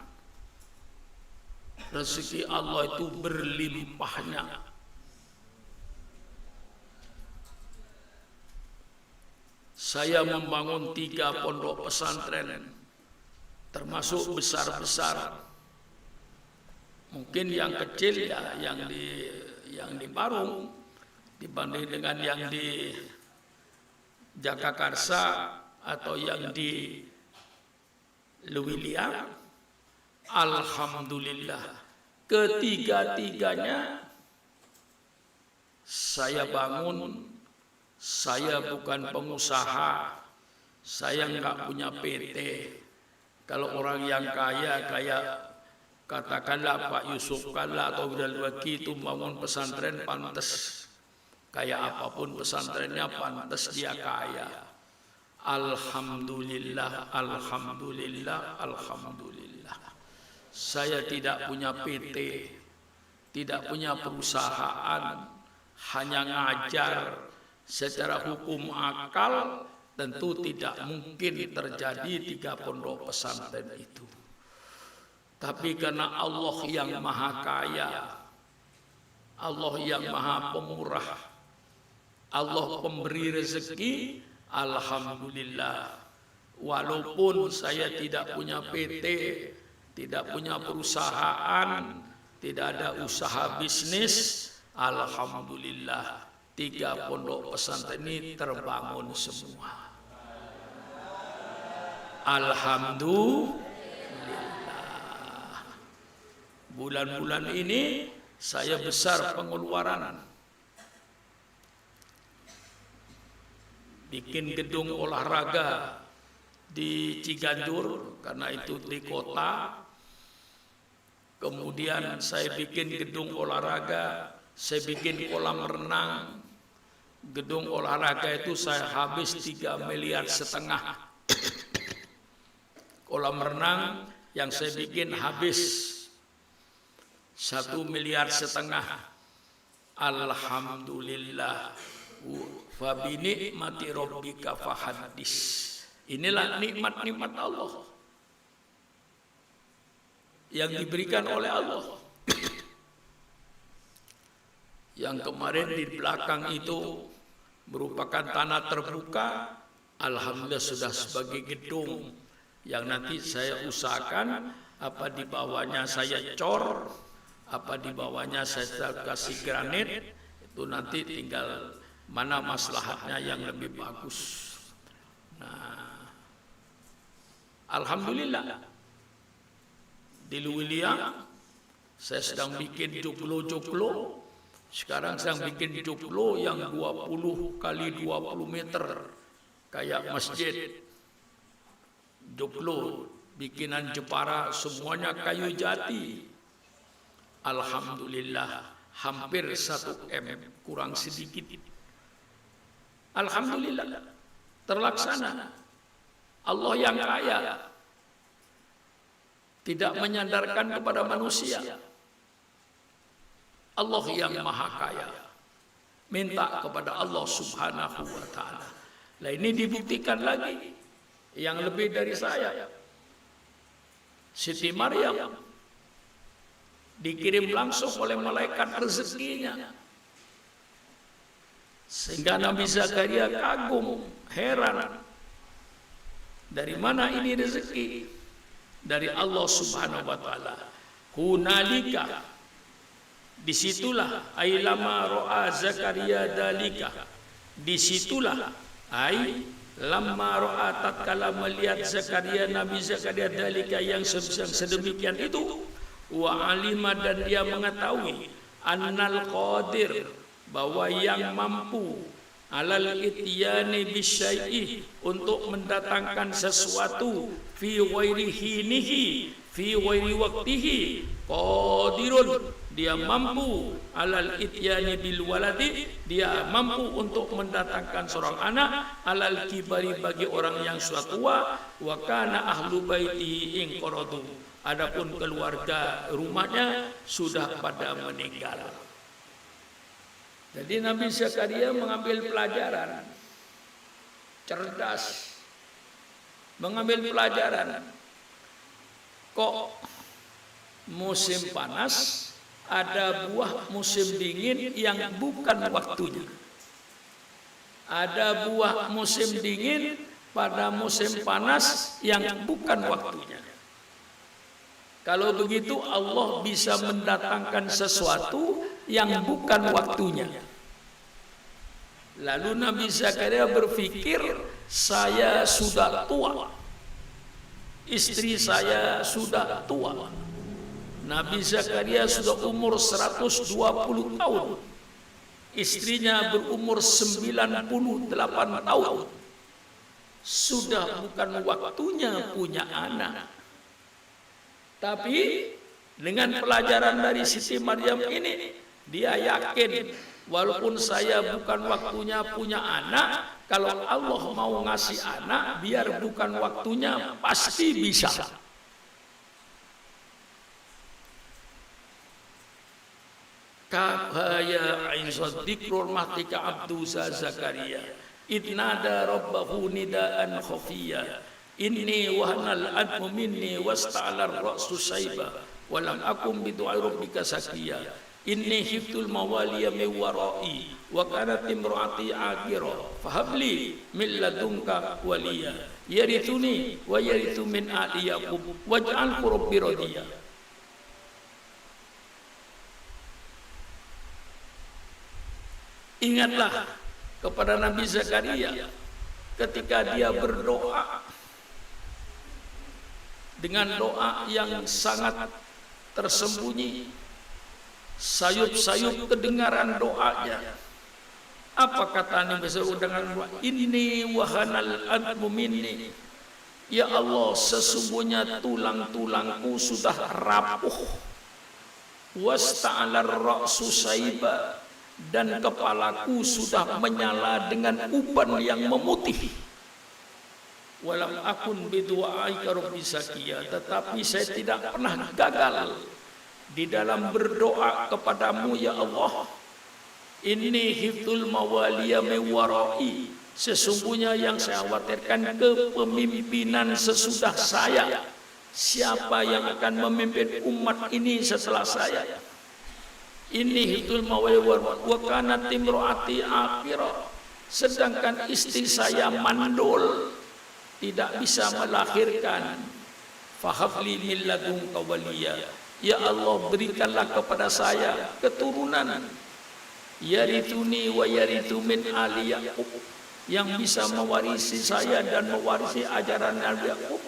Speaker 1: rezeki Allah itu berlimpahnya. Saya membangun 3 pondok pesantren, termasuk besar-besar. Mungkin yang kecil ya yang di Parung dibanding dengan yang di Jagakarsa atau yang di Luwilia. Alhamdulillah, ketiga-tiganya saya bangun. Saya bukan pengusaha, saya nggak punya PT. Kalau orang yang kaya kayak katakanlah Pak Yusuf Kalla atau Abdul Waki itu bangun pesantren, pantas. Kayak apapun pesantrennya pantas dia kaya. Alhamdulillah, alhamdulillah, alhamdulillah. Saya tidak punya PT, tidak punya perusahaan, hanya ngajar. Secara hukum akal tentu tidak mungkin terjadi 3 pondok pesantren itu. Tapi karena Allah yang maha kaya, Allah yang maha pemurah, Allah pemberi rezeki, alhamdulillah. Walaupun saya tidak punya PT, tidak punya perusahaan, tidak ada usaha bisnis, alhamdulillah 3 pondok pesantren ini terbangun semua. Alhamdulillah. Bulan-bulan ini saya besar pengeluaran. Bikin gedung olahraga di Ciganjur karena itu di kota. Kemudian saya bikin gedung olahraga, saya bikin kolam renang. Gedung olahraga itu saya habis 3,5 miliar. Kolam renang yang saya bikin habis 1,5 miliar. Alhamdulillah. Fa bi nikmati rabbika fahaddis. Inilah nikmat-nikmat Allah yang diberikan oleh Allah. Yang kemarin di belakang itu merupakan tanah terbuka, alhamdulillah sudah sebagai gedung yang nanti saya usahakan apa di bawahnya saya cor, apa di bawahnya saya kasih granit, itu nanti tinggal mana maslahatnya yang lebih bagus. Nah, alhamdulillah di Luwilia saya sedang bikin joglo. Sekarang saya bikin joglo yang 20 kali 20 meter kayak masjid. Joglo bikinan Jepara semuanya kayu jati. Alhamdulillah hampir 1 M kurang sedikit. Alhamdulillah terlaksana. Allah yang kaya tidak menyandarkan kepada manusia. Allah yang maha kaya minta kepada Allah Subhanahu wa ta'ala. Nah ini dibuktikan lagi yang lebih dari saya. Siti Maryam dikirim langsung oleh malaikat rezekinya, sehingga Nabi Zakaria kagum, heran. Dari mana ini rezeki? Dari Allah Subhanahu wa taala. Hunalika, disitulah ay lama ro'a Zakaria dalika, disitulah ay lama ro'a tatkala melihat Zakaria, Nabi Zakaria dalika yang sedemikian itu, wa alima dan dia mengetahui annal qadir bahwa yang mampu alal ityani bisyai'i untuk mendatangkan sesuatu fi ghairi hinihi fi ghairi waqtihi qadirun, dia mampu alal ityani bil waladi, dia mampu untuk mendatangkan seorang anak alal kibari bagi orang yang sudah tua, wa kana ahlu baiti in qaradu, adapun keluarga rumahnya sudah pada meninggal. Jadi Nabi Zakaria mengambil pelajaran, cerdas, mengambil pelajaran. Kok musim panas ada buah musim dingin yang bukan waktunya. Ada buah musim dingin pada musim panas yang bukan waktunya. Kalau begitu Allah bisa mendatangkan sesuatu yang bukan waktunya. Lalu Nabi Zakaria berpikir, saya sudah tua, istri saya sudah tua. Nabi Zakaria sudah umur 120 tahun, istrinya berumur 98 tahun. Sudah bukan waktunya punya anak. Tapi dengan pelajaran dari Siti Maryam ini, dia yakin walaupun saya bukan waktunya punya anak, kalau Allah mau ngasih anak biar bukan waktunya pasti bisa. Kabaya ainsad dzikrul mahtika abdu Zakaria idnada rabbahu nidaan khafiyya inni wahanal admu minni wasta'alar ra'su sayba walam akum bidu'ai rabbika sakiya inni hiftul mawaliya min wara'i wa kanat imraati aqira fahabli min ladunka waliya yarithuni wa yarithu min ali yaqub waj'al rabbi radiya. Ingatlah kepada Nabi Zakaria ketika dia berdoa dengan doa yang sangat tersembunyi, sayup-sayup kedengaran doanya. Apa kata Nabi Zakaria dengan doa? Inni wahanal admu minni, ya Allah, sesungguhnya tulang-tulangku sudah rapuh, wasta'alar ra'su sayba, dan kepalaku sudah menyala dengan uban yang memutih. Walam akun bidu'aika rabbi sakiya, tetapi saya tidak pernah gagal di dalam berdoa kepadamu ya Allah. Inni hiftul mawaliya min wara'i, sesungguhnya yang saya khawatirkan kepemimpinan sesudah saya. Siapa yang akan memimpin umat ini setelah saya? Ini hiftul mawaliya wa kanat imraati aqira, sedangkan istri saya mandul, tidak bisa melahirkan. Fahabli min ladunka waliya, ya Allah, berikanlah kepada saya keturunan, yarithuni wa yarithu min ali Yaqub, yang bisa mewarisi saya dan mewarisi ajaran Nabi Yaqub.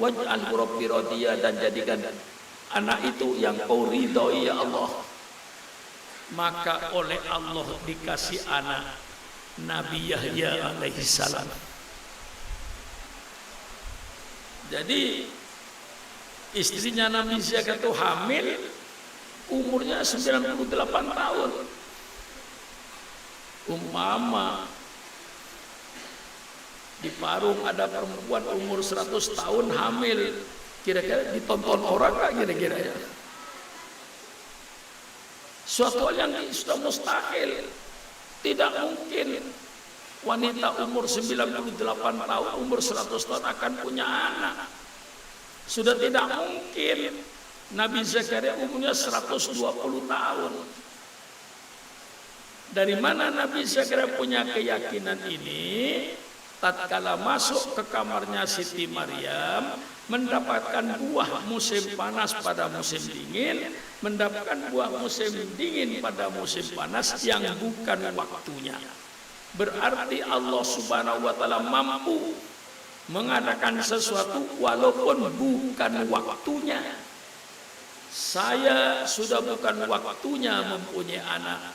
Speaker 1: Waj'al rabbi radiya, dan jadikan anak itu yang kau ridhoi ya Allah. Maka oleh Allah dikasih anak Nabi Yahya alaihi salam. Jadi istrinya Nabi Zakaria itu hamil, umurnya 98 tahun. Umpama di Parung ada perempuan umur 100 tahun hamil, kira-kira ditonton orang gak kira-kira ya? Suatu hal yang sudah mustahil. Tidak mungkin wanita umur 98 tahun, umur 100 tahun akan punya anak. Sudah tidak mungkin. Nabi Zakaria umurnya 120 tahun. Dari mana Nabi Zakaria punya keyakinan ini? tatkala masuk ke kamarnya Siti Maryam, mendapatkan buah musim panas pada musim dingin, mendapatkan buah musim dingin pada musim panas yang bukan waktunya. Berarti Allah Subhanahu wa taala mampu mengadakan sesuatu walaupun bukan waktunya. Saya sudah bukan waktunya mempunyai anak.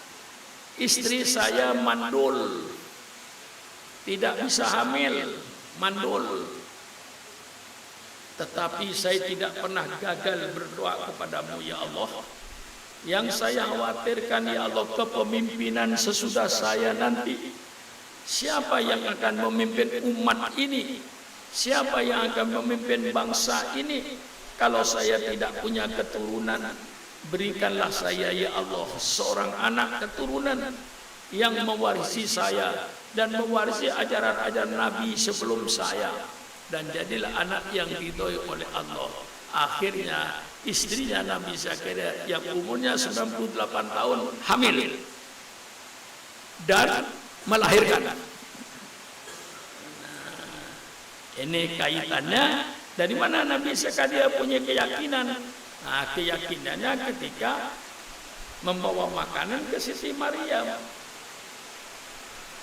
Speaker 1: Istri saya mandul, tidak bisa hamil, mandul. Tetapi saya tidak pernah gagal berdoa kepadamu ya Allah. Yang saya khawatirkan ya Allah, kepemimpinan sesudah saya nanti. Siapa yang akan memimpin umat ini? Siapa yang akan memimpin bangsa ini? Kalau saya tidak punya keturunan, berikanlah saya ya Allah seorang anak keturunan yang mewarisi saya dan mewarisi ajaran-ajaran Nabi sebelum saya, dan jadilah anak yang diridhoi oleh Allah. Akhirnya istrinya Nabi Zakaria yang umurnya 98 tahun hamil dan melahirkan. Ini kaitannya dari mana Nabi Zakaria punya keyakinan? Nah, keyakinannya ketika membawa makanan ke Siti Maryam.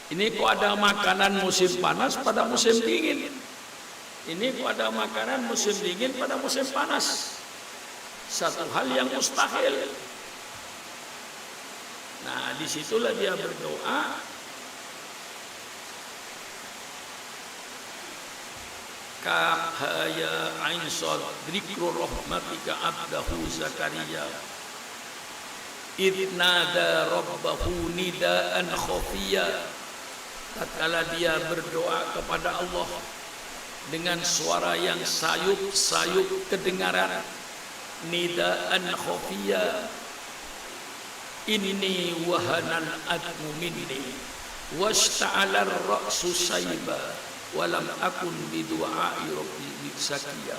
Speaker 1: Ini kok ada makanan musim panas pada musim dingin. Ini kok ada makanan musim dingin pada musim panas. Satu hal yang mustahil. Nah, disitulah dia berdoa. Kaf ha ya ain sad dzikru rahmatika abdahu Zakaria idh nada rabbahu nidaan khafiyya. Tatkala dia berdoa kepada Allah dengan suara yang sayup-sayup kedengaran, nidaan khafiyya, inni wahanal admu minni washta'ala ar-ra'su sayba walam akun bidu'ai rabbi zakiya.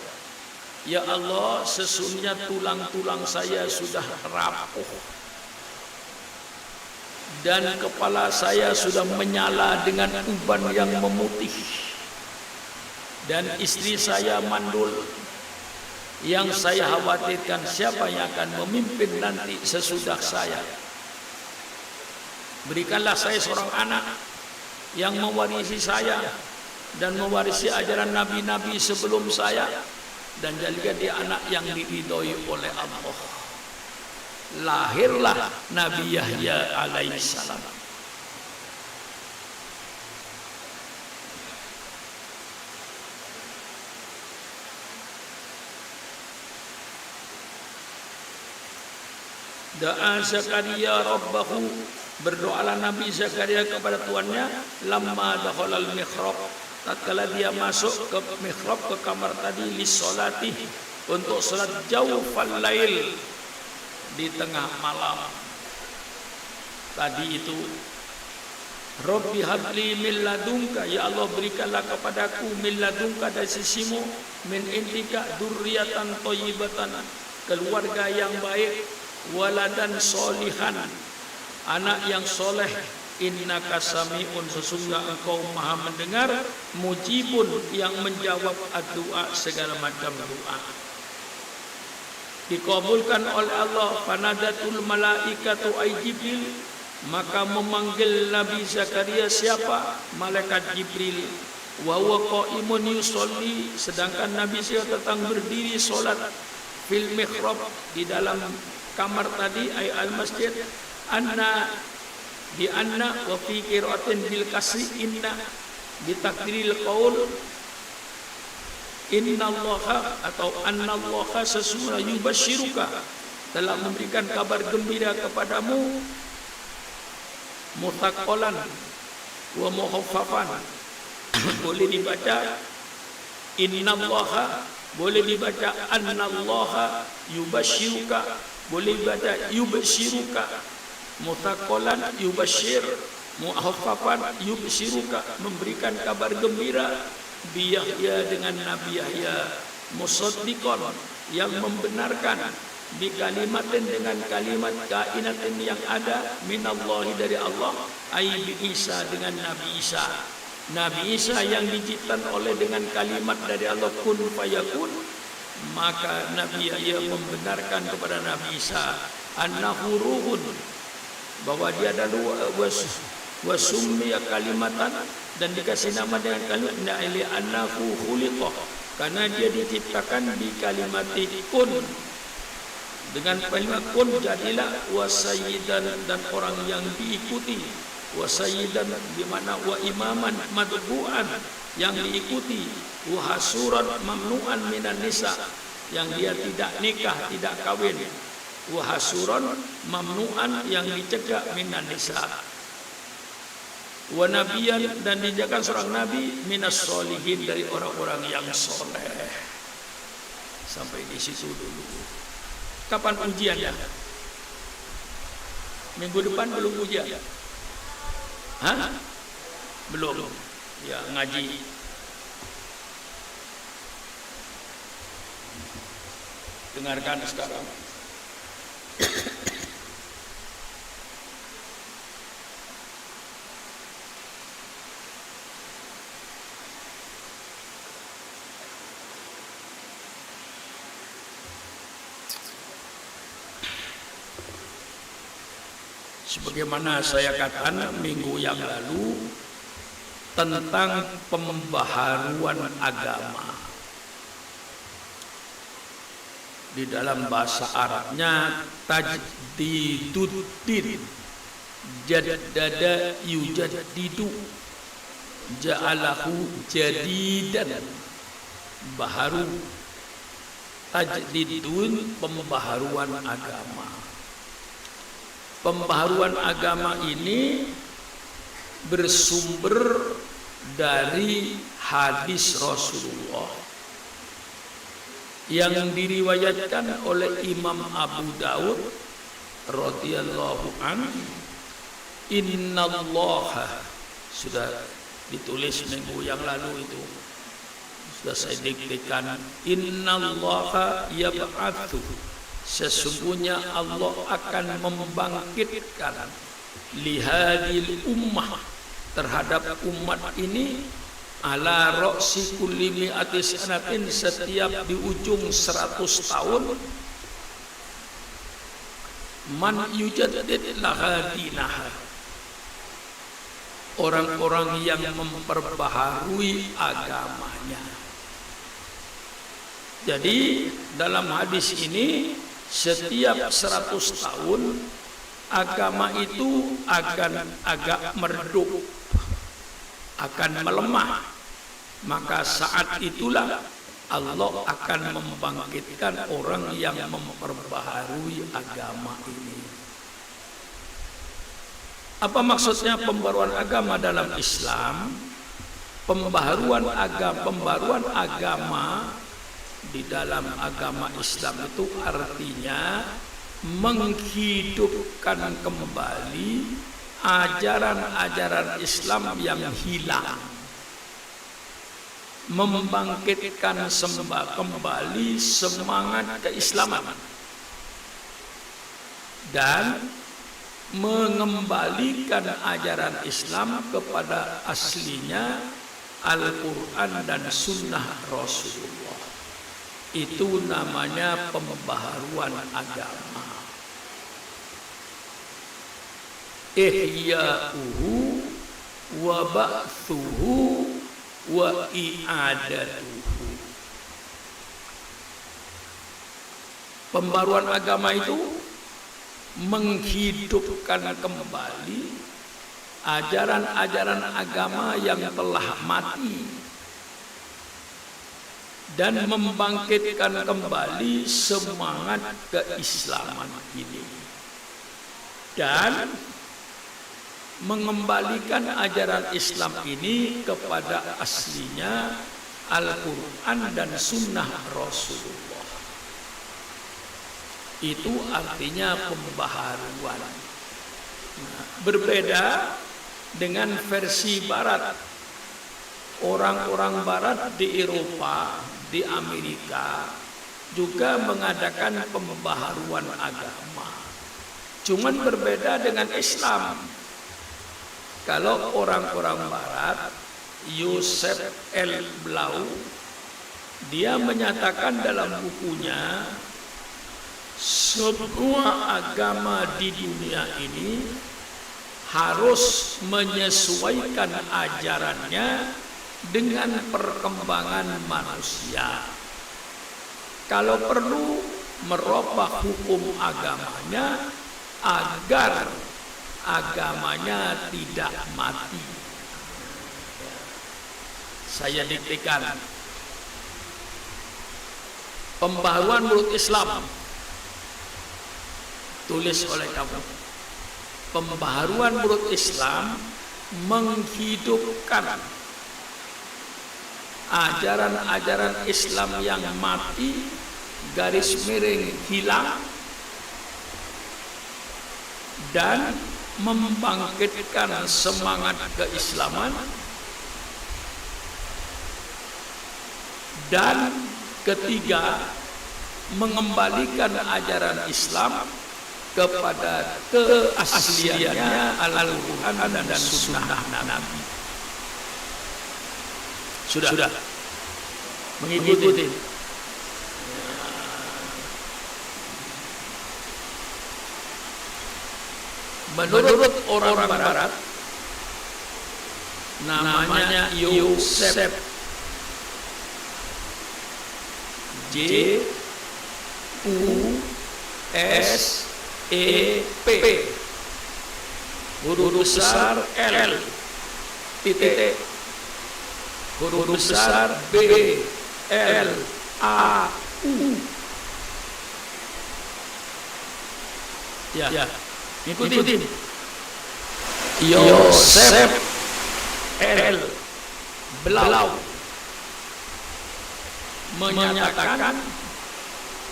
Speaker 1: Ya Allah, sesungguhnya tulang-tulang saya sudah rapuh dan kepala saya sudah menyala dengan uban yang memutih, dan istri saya mandul. Yang saya khawatirkan siapa yang akan memimpin nanti sesudah saya. Berikanlah saya seorang anak yang mewarisi saya dan mewarisi ajaran nabi-nabi sebelum saya, dan jadikan dia anak yang diridhoi oleh Allah. Lahirlah Nabi Yahya alaihissalam. Da'a Zakaria rabbahu, berdoalah Nabi Zakaria kepada Tuannya, lamma dakhalal mihrab, tatkala dia masuk ke mihrab, ke kamar tadi, lissolati, untuk salat jawfal lail, di tengah malam. Tadi itu Rabbi habli min ladunka, ya Allah berikanlah kepadaku min ladunka, dari sisimu, min indika dzurriatan thayyibatan, keluarga yang baik, waladan solihan, anak yang soleh, innaka sami'un, sesungguhnya engkau maha mendengar, mujibun, yang menjawab doa, segala macam doa. Dikabulkan oleh Allah. Fanadatul malaikatu ay Jibril, maka memanggil Nabi Zakaria siapa? Malaikat Jibril. Wa huwa qaimun yusolli, sedangkan Nabi Zakaria tetang berdiri solat, fil mihrab, di dalam kamar tadi, ay al masjid, anna, di anna, wa fi qiraatin bil kasri inna, bi takdiril qaul innallaha, atau annallaha, sesungguhnya yubasyiruka, telah memberikan kabar gembira kepadamu, mutaqalan wa muhaffafan, boleh dibaca innallaha, boleh dibaca annallaha, yubasyiruka, boleh dibaca yubasyiruka, mutaqalan yubasyir, muhaffafan yubasyiruka, memberikan kabar gembira, bi Yahya, dengan Nabi Yahya, musaddiqan, yang membenarkan, bi kalimatin, dengan kalimat kainatin yang ada, minallahi, dari Allah, ai bi Isa, dengan Nabi Isa. Nabi Isa yang diciptakan oleh dengan kalimat dari Allah kun fayakun, maka Nabi Yahya membenarkan kepada Nabi Isa annahu ruhun, bahwa dia adalah wasummiya kalimatan, dan dikasih nama dengan kalimat annahu khuliqa, karena dia diciptakan di kalimat kun. Dengan kalimat kun jadilah wasayyidan, dan orang yang diikuti, wasayyidan di mana wa imaman madbu'an, yang diikuti, wa hasuran mamnu'an minan nisa, yang dia tidak nikah, tidak kawin, wa hasuran mamnu'an, yang dicegah minan nisa, wa nabiyan, dan dijadikan seorang nabi minas solihin, dari orang-orang yang soleh. Sampai di situ dulu. Kapan ujiannya? Minggu depan belum ujian? Hah? Belum. Ya, ngaji. Dengarkan sekarang. Sebagaimana saya katakan minggu yang lalu tentang pembaharuan agama. Di dalam bahasa Arabnya tajdiduddin, jaddada yujaddidu, ja'alahu jadidan, baharu. Tajdidun, pembaharuan agama. Pembaharuan agama ini bersumber dari hadis Rasulullah yang diriwayatkan oleh Imam Abu Daud radhiyallahu anhu. Innallaha, sudah ditulis minggu yang lalu itu, sudah saya diktekan. Innallaha yab'atsu, sesungguhnya Allah akan membangkitkan lihadil ummah, terhadap umat ini, ala roksi kulli mi'ati sanatin, setiap di ujung 100 tahun, man yujaddid laha dinaha, orang-orang yang memperbaharui agamanya. Jadi dalam hadis ini setiap 100 tahun agama itu akan agak meredup, akan melemah. Maka saat itulah Allah akan membangkitkan orang yang memperbaharui agama ini. Apa maksudnya pembaruan agama dalam Islam? Pembaruan agama di dalam agama Islam itu artinya menghidupkan kembali ajaran-ajaran Islam yang hilang, membangkitkan kembali semangat keislaman, dan mengembalikan ajaran Islam kepada aslinya, Al-Quran dan Sunnah Rasulullah. Itu namanya pembaharuan agama. Ihya'uhu wa ba'thuhu wa i'adatuhu. Pembaruan agama itu menghidupkan kembali ajaran-ajaran agama yang telah mati, dan membangkitkan kembali semangat keislaman ini, dan mengembalikan ajaran Islam ini kepada aslinya, Al-Quran dan Sunnah Rasulullah. Itu artinya pembaharuan. Berbeda dengan versi Barat. Orang-orang Barat di Eropa, di Amerika juga mengadakan pembaharuan agama. Cuman berbeda dengan Islam. Kalau orang-orang Barat Yosef L. Blau, dia menyatakan dalam bukunya, semua agama di dunia ini harus menyesuaikan ajarannya dengan perkembangan manusia. Kalau perlu merubah hukum agamanya agar agamanya tidak mati. Saya diktikan Pembaharuan Menurut Islam, tulis oleh kamu. Pembaharuan Menurut Islam menghidupkan ajaran-ajaran Islam yang mati, garis miring hilang, dan membangkitkan semangat keislaman, dan ketiga, mengembalikan ajaran Islam kepada keasliannya Al-Quran dan Sunnah Nabi. Sudah. Mengikuti. Menurut orang Barat, namanya Yosef, J-U-S-E-P, huruf besar L, titik, huruf besar B, L, A, U. Ya. Ikutin. Yosef L. Blau menyatakan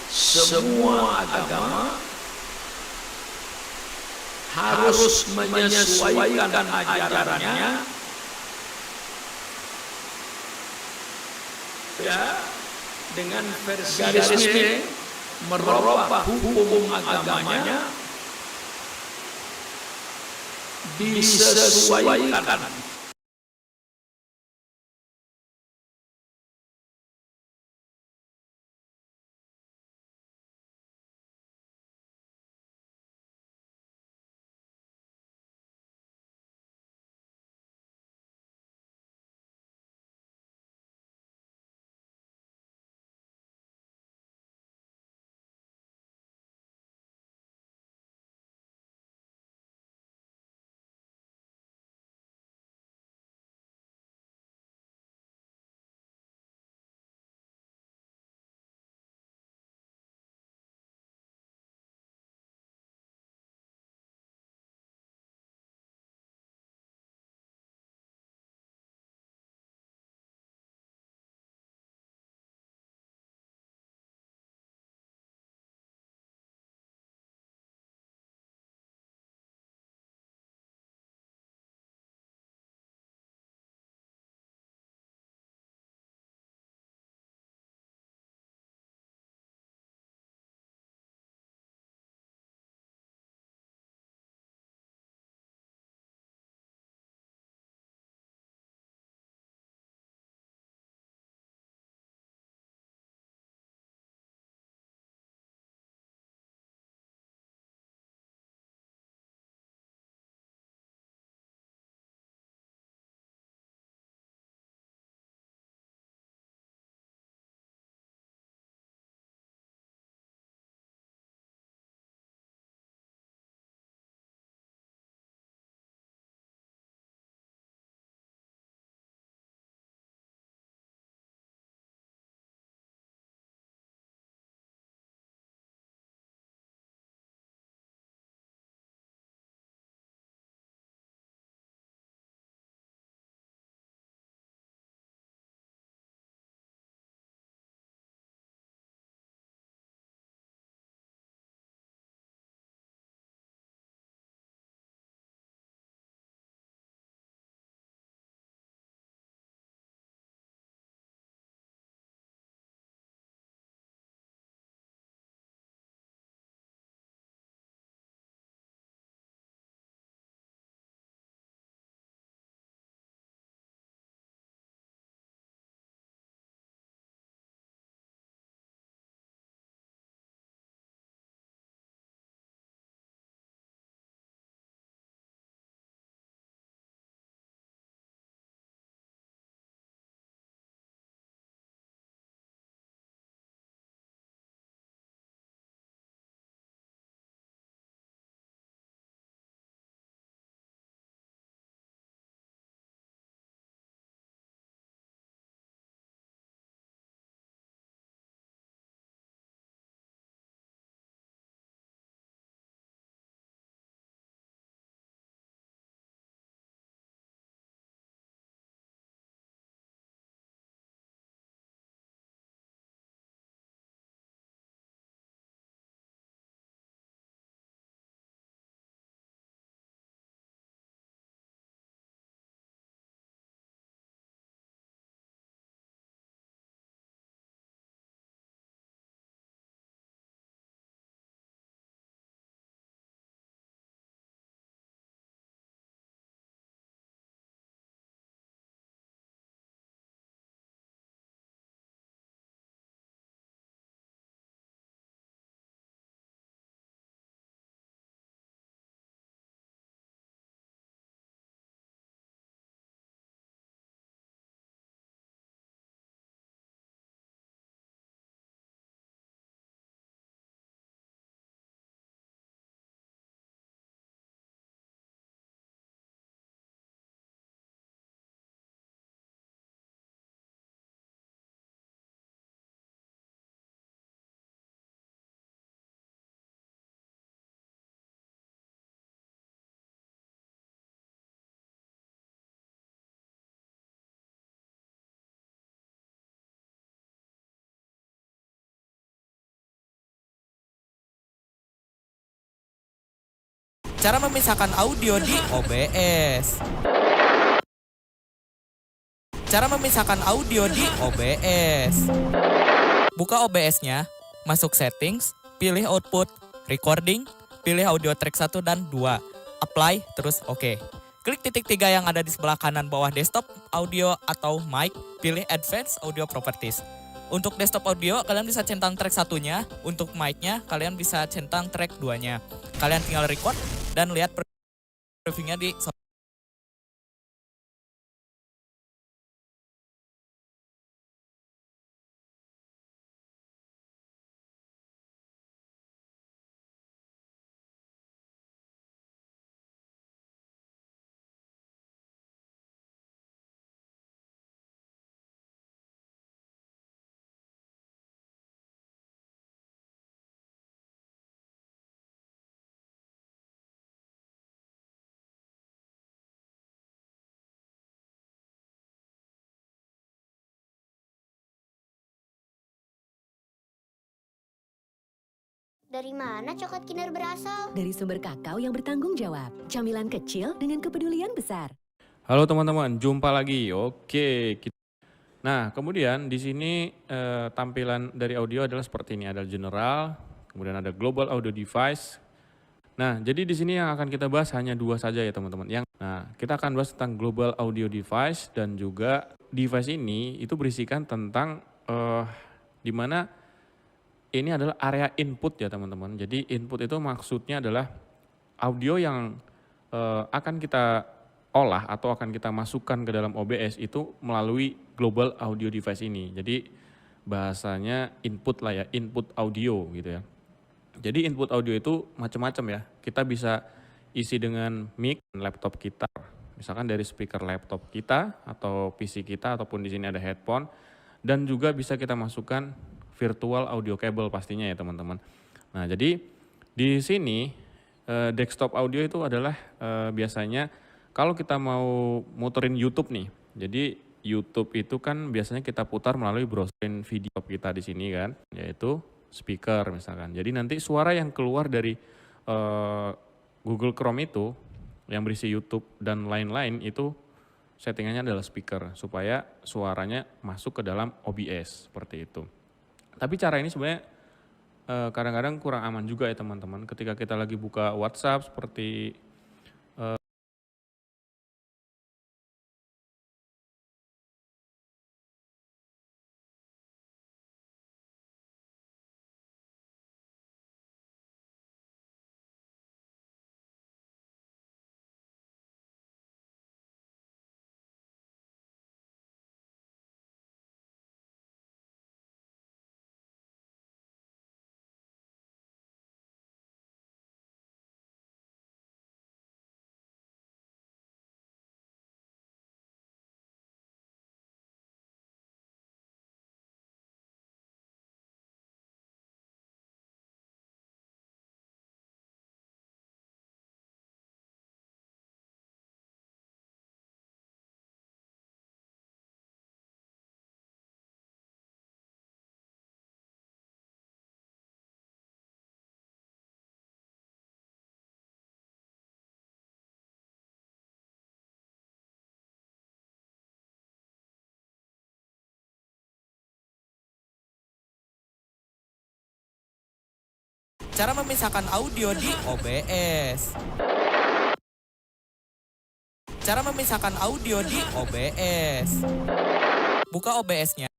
Speaker 1: semua agama harus menyesuaikan ajarannya dengan versi garis miring, merubah hukum agamanya disesuaikan
Speaker 2: Cara memisahkan audio di OBS. Cara memisahkan audio di OBS. Buka OBS-nya, masuk settings, pilih output, recording, pilih audio track 1 dan 2. Apply, terus oke. Klik titik 3 yang ada di sebelah kanan bawah desktop audio atau mic, pilih advanced audio properties. Untuk desktop audio, kalian bisa centang track 1-nya. Untuk mic-nya, kalian bisa centang track 2-nya. Kalian tinggal record dan lihat previewnya di
Speaker 3: Dari mana coklat Kinder berasal?
Speaker 4: Dari sumber kakao yang bertanggung jawab. Camilan kecil dengan kepedulian besar.
Speaker 5: Halo teman-teman, jumpa lagi. Oke. Nah, kemudian di sini tampilan dari audio adalah seperti ini. Ada general, kemudian ada global audio device. Nah, jadi di sini yang akan kita bahas hanya dua saja ya teman-teman. Nah, kita akan bahas tentang global audio device dan juga device ini itu berisikan tentang di mana ini adalah area input ya teman-teman. Jadi input itu maksudnya adalah audio yang akan kita olah atau akan kita masukkan ke dalam OBS itu melalui global audio device ini. Jadi bahasanya input lah ya, input audio gitu ya. Jadi input audio itu macam-macam ya. Kita bisa isi dengan mic laptop kita. Misalkan dari speaker laptop kita atau PC kita ataupun di sini ada headphone, dan juga bisa kita masukkan virtual audio cable pastinya ya teman-teman. Nah, jadi di sini desktop audio itu adalah biasanya kalau kita mau muterin YouTube nih. Jadi YouTube itu kan biasanya kita putar melalui browser video kita di sini kan, yaitu speaker misalkan. Jadi nanti suara yang keluar dari Google Chrome itu yang berisi YouTube dan lain-lain itu settingannya adalah speaker supaya suaranya masuk ke dalam OBS seperti itu. Tapi cara ini sebenarnya kadang-kadang kurang aman juga ya teman-teman. Ketika kita lagi buka WhatsApp seperti
Speaker 2: cara memisahkan audio di OBS. Cara memisahkan audio di OBS. Buka OBS-nya.